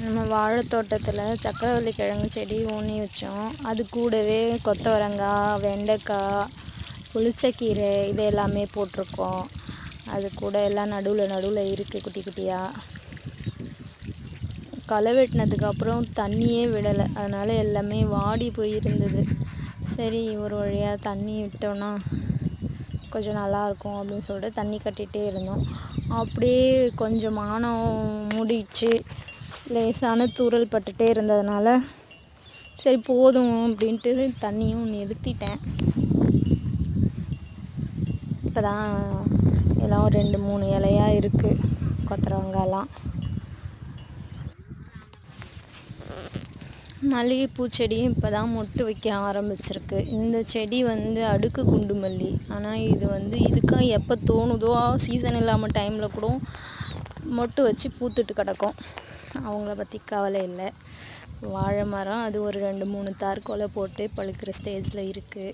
நம்ம வாழைத்தோட்டத்தில் சக்கரவள்ளி கிழங்கு செடி ஊனி வச்சோம். அது கூடவே கொத்தவரங்காய், வெண்டைக்காய், புளிச்சக்கீரை இது எல்லாமே போட்டிருக்கோம். அது கூட எல்லாம் நடுவில் இருக்குது குட்டி குட்டியாக. களை வெட்டினதுக்கப்புறம் தண்ணியே விடலை, அதனால் எல்லாமே வாடி போயிருந்தது. சரி ஒரு வழியாக தண்ணி விட்டோன்னா கொஞ்சம் நல்லாயிருக்கும் அப்படின்னு சொல்லிட்டு தண்ணி கட்டிகிட்டே இருந்தோம். அப்படியே கொஞ்சம் மானம் மூடிடுச்சு, லேசான தூறல் பட்டுகிட்டே இருந்ததுனால சரி போதும் அப்படின்ட்டு தண்ணியும் நிறுத்திட்டேன். இப்போ தான் எல்லாம் 2-3 இலையாக இருக்குது கொத்தவரங்காய்லாம். மல்லிகைப்பூ செடியும் இப்போ தான் மொட்டு வைக்க ஆரம்பிச்சிருக்கு. இந்த செடி அடுக்கு குண்டு மல்லி. ஆனால் இது இதுக்காக எப்போ தோணுதோ சீசன் இல்லாமல் டைமில் கூட மொட்டு வச்சு பூத்துட்டு கிடக்கும். அவங்கள பற்றி கவலை இல்லை. வாழை மரம் அது ஒரு 2-3 தார்கொலை போட்டு பழுக்கிற ஸ்டேஜில் இருக்குது.